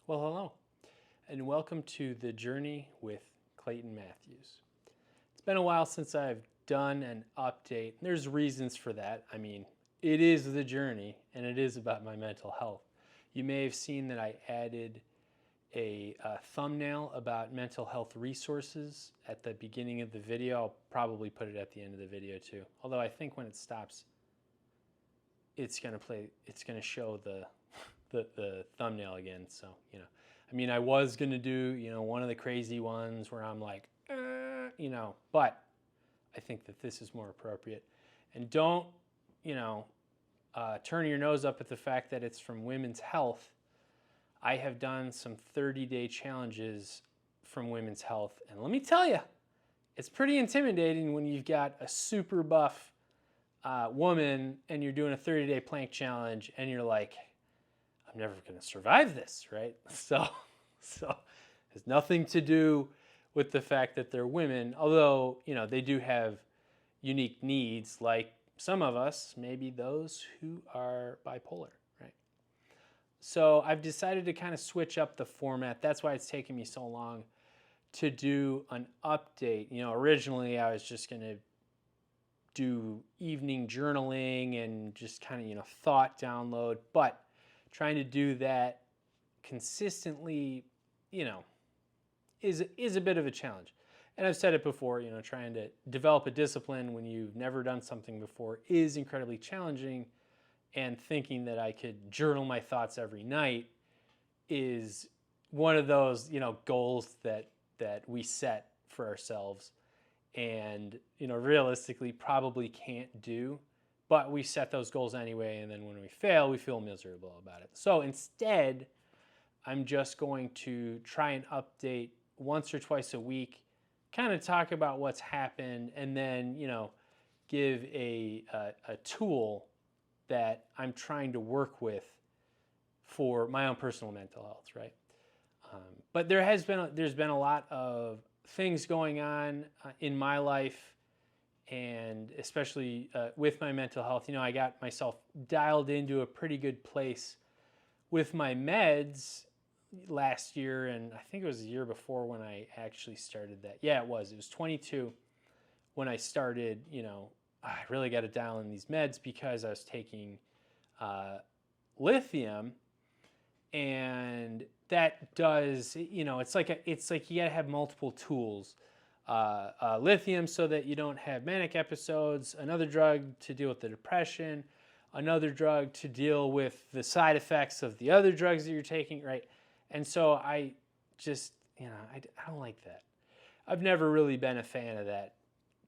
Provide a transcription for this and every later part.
Well, hello, and welcome to The Journey with Clayton Mathews. It's been a while since I've done an update. There's reasons for that. I mean, it is the journey, and it is about my mental health. You may have seen that I added a thumbnail about mental health resources at the beginning of the video. I'll probably put it at the end of the video too. Although I think when it stops, it's going to show the thumbnail again. So, I mean, I was going to do, one of the crazy ones where I'm like, but I think that this is more appropriate. And don't, turn your nose up at the fact that it's from Women's Health. I have done some 30-day challenges from Women's Health. And let me tell you, it's pretty intimidating when you've got a super buff woman and you're doing a 30-day plank challenge and you're like, I'm never going to survive this, right? So it has nothing to do with the fact that they're women, although, they do have unique needs, like some of us, maybe those who are bipolar, right? So I've decided to kind of switch up the format. That's why it's taken me so long to do an update. Originally I was just going to do evening journaling and just kind of, thought download, but trying to do that consistently, is a bit of a challenge. And I've said it before, trying to develop a discipline when you've never done something before is incredibly challenging. And thinking that I could journal my thoughts every night is one of those, goals that we set for ourselves and, realistically probably can't do. But we set those goals anyway, and then when we fail, we feel miserable about it. So instead, I'm just going to try and update once or twice a week, kind of talk about what's happened, and then, give a tool that I'm trying to work with for my own personal mental health, right? But there's been a lot of things going on in my life, and especially with my mental health. I got myself dialed into a pretty good place with my meds last year, and I think it was the year before when I actually started that. Yeah, it was 22 when I started. I really got to dial in these meds because I was taking lithium, and that does, it's like you got to have multiple tools. Lithium so that you don't have manic episodes, another drug to deal with the depression, another drug to deal with the side effects of the other drugs that you're taking, right? And so I just, I don't like that. I've never really been a fan of that,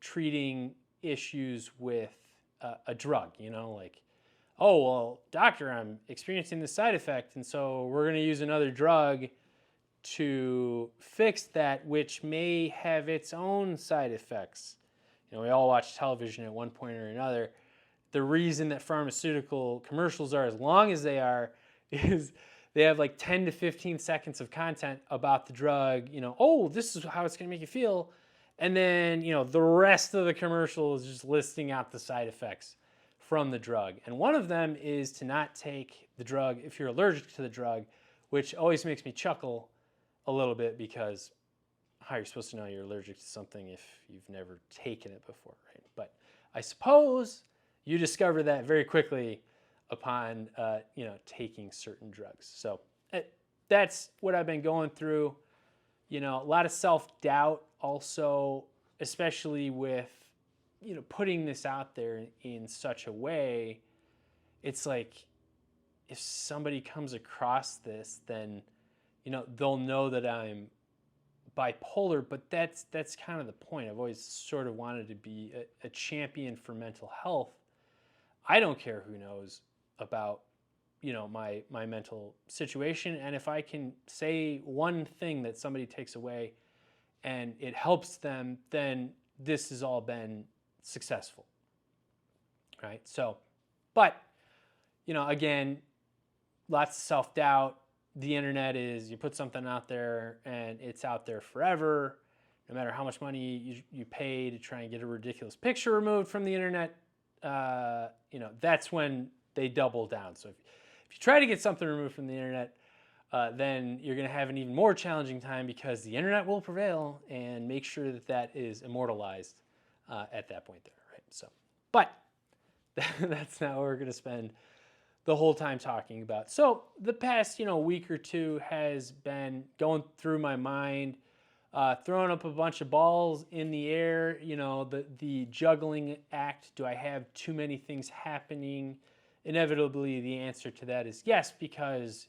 treating issues with a drug, like, oh, well, doctor, I'm experiencing this side effect, and so we're going to use another drug to fix that, which may have its own side effects. We all watch television at one point or another. The reason that pharmaceutical commercials are as long as they are is they have like 10 to 15 seconds of content about the drug, oh, this is how it's going to make you feel. And then, the rest of the commercial is just listing out the side effects from the drug. And one of them is to not take the drug if you're allergic to the drug, which always makes me chuckle a little bit, because how you're supposed to know you're allergic to something if you've never taken it before, right? But I suppose you discover that very quickly upon, taking certain drugs. So that's what I've been going through. A lot of self-doubt also, especially with, putting this out there in such a way. It's like, if somebody comes across this, then they'll know that I'm bipolar, but that's kind of the point. I've always sort of wanted to be a champion for mental health. I don't care who knows about, my mental situation. And if I can say one thing that somebody takes away and it helps them, then this has all been successful, right? So, but, again, lots of self-doubt. The internet is, you put something out there and it's out there forever. No matter how much money you pay to try and get a ridiculous picture removed from the internet, that's when they double down. So if you try to get something removed from the internet, then you're going to have an even more challenging time because the internet will prevail, and make sure that that is immortalized at that point there, right? So, but that's not what we're going to spend the whole time talking about. So the past, week or two has been going through my mind, throwing up a bunch of balls in the air, the juggling act. Do I have too many things happening? Inevitably, the answer to that is yes, because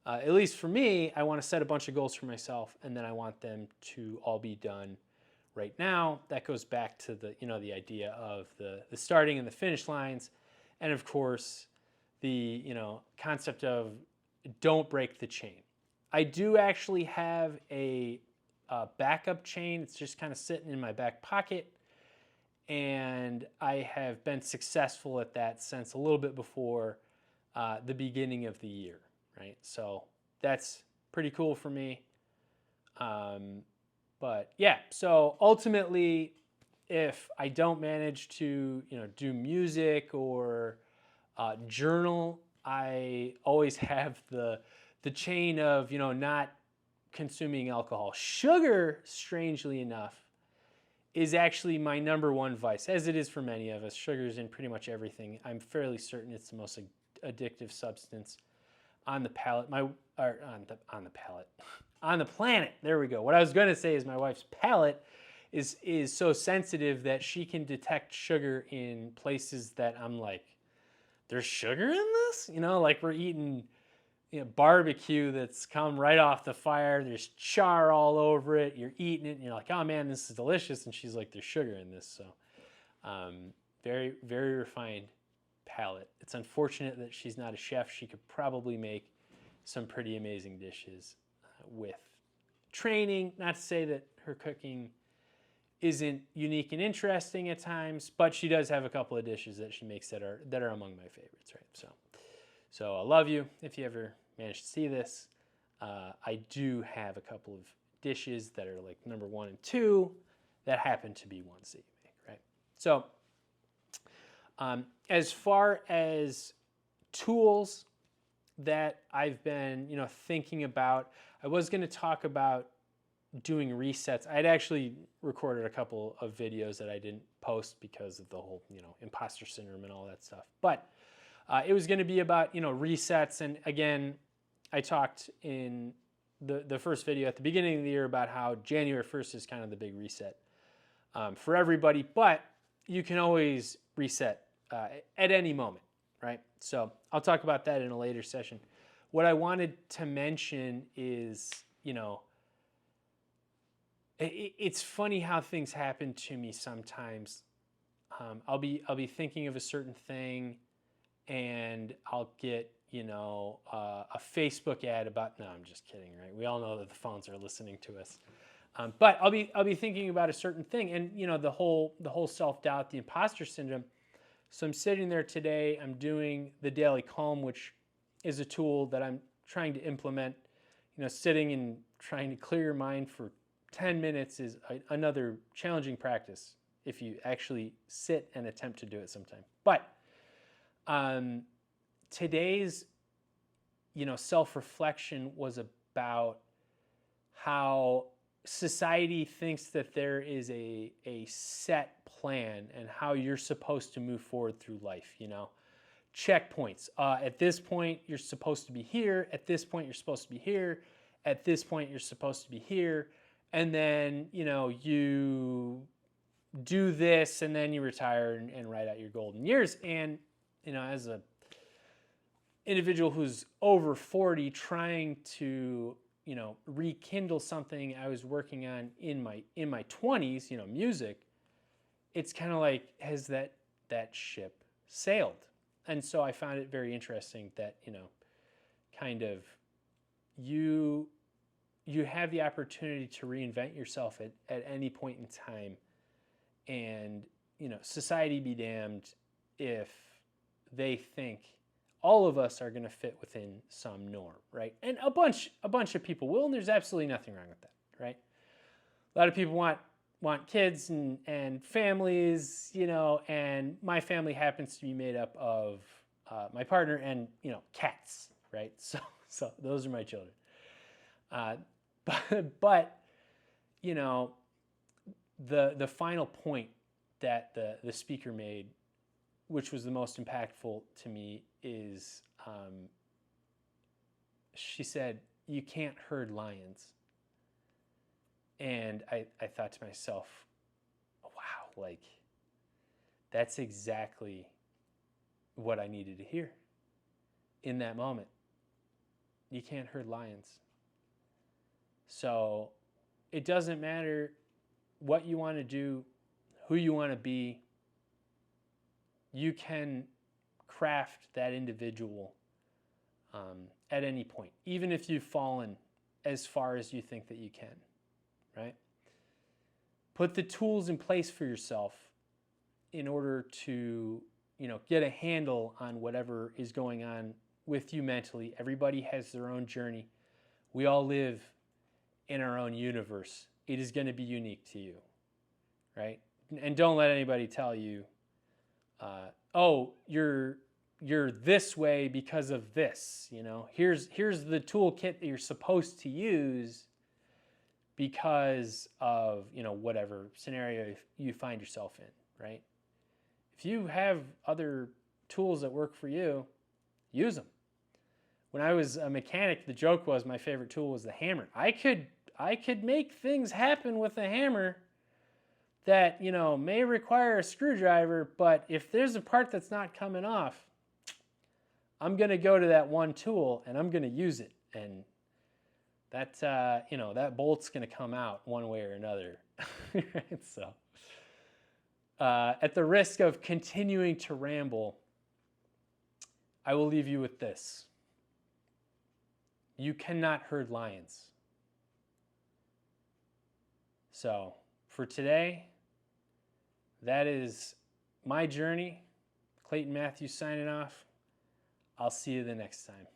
at least for me, I want to set a bunch of goals for myself, and then I want them to all be done right now. That goes back to the idea of the starting and the finish lines, and of course, the concept of don't break the chain. I do actually have a backup chain. It's just kind of sitting in my back pocket, and I have been successful at that since a little bit before the beginning of the year, right? So that's pretty cool for me. But yeah, so ultimately, if I don't manage to do music or journal, I always have the chain of not consuming alcohol. Sugar, strangely enough, is actually my number one vice, as it is for many of us. Sugar's in pretty much everything. I'm fairly certain it's the most addictive substance on the palate. On the planet. There we go. What I was going to say is my wife's palate is so sensitive that she can detect sugar in places that I'm like, there's sugar in this? Like we're eating barbecue that's come right off the fire. There's char all over it. You're eating it and you're like, oh man, this is delicious. And she's like, there's sugar in this. So very, very refined palate. It's unfortunate that she's not a chef. She could probably make some pretty amazing dishes with training. Not to say that her cooking isn't unique and interesting at times, but she does have a couple of dishes that she makes that are among my favorites, right? So I love you if you ever manage to see this. I do have a couple of dishes that are like number 1 and 2 that happen to be ones that you make, right? So as far as tools that I've been, thinking about, I was going to talk about doing resets. I'd actually recorded a couple of videos that I didn't post because of the whole, imposter syndrome and all that stuff. But it was going to be about, resets. And again, I talked in the first video at the beginning of the year about how January 1st is kind of the big reset for everybody. But you can always reset at any moment, right? So I'll talk about that in a later session. What I wanted to mention is, it's funny how things happen to me sometimes. I'll be thinking of a certain thing, and I'll get a Facebook ad about. No, I'm just kidding, right? We all know that the phones are listening to us. But I'll be thinking about a certain thing, and the whole self-doubt, the imposter syndrome. So I'm sitting there today. I'm doing the Daily Calm, which is a tool that I'm trying to implement. Sitting and trying to clear your mind for 10 minutes is another challenging practice if you actually sit and attempt to do it sometime. But today's, self-reflection was about how society thinks that there is a set plan and how you're supposed to move forward through life, checkpoints. At this point, you're supposed to be here. At this point, you're supposed to be here. At this point, you're supposed to be here. And then, you do this and then you retire and write out your golden years. And, as a individual who's over 40 trying to, rekindle something I was working on in my 20s, music, it's kind of like, has that ship sailed? And so I found it very interesting that, kind of you have the opportunity to reinvent yourself at any point in time. And, society be damned if they think all of us are going to fit within some norm, right? And a bunch of people will, and there's absolutely nothing wrong with that, right? A lot of people want kids and families, and my family happens to be made up of my partner and, cats, right? So those are my children. But you know, the final point that the speaker made, which was the most impactful to me, is she said, "You can't herd lions." And I thought to myself, wow, like that's exactly what I needed to hear in that moment. You can't herd lions. So it doesn't matter what you want to do, who you want to be. You can craft that individual at any point, even if you've fallen as far as you think that you can, right? Put the tools in place for yourself in order to, get a handle on whatever is going on with you mentally. Everybody has their own journey. We all live in our own universe. It is going to be unique to you, right? And don't let anybody tell you, oh, you're this way because of this. Here's the toolkit that you're supposed to use because of whatever scenario you find yourself in, right? If you have other tools that work for you, use them. When I was a mechanic, the joke was my favorite tool was the hammer. I could make things happen with a hammer that may require a screwdriver, but if there's a part that's not coming off, I'm going to go to that one tool and I'm going to use it, and that that bolt's going to come out one way or another. Right? So at the risk of continuing to ramble, I will leave you with this. You cannot herd lions. So for today, that is my journey. Clayton Mathews signing off. I'll see you the next time.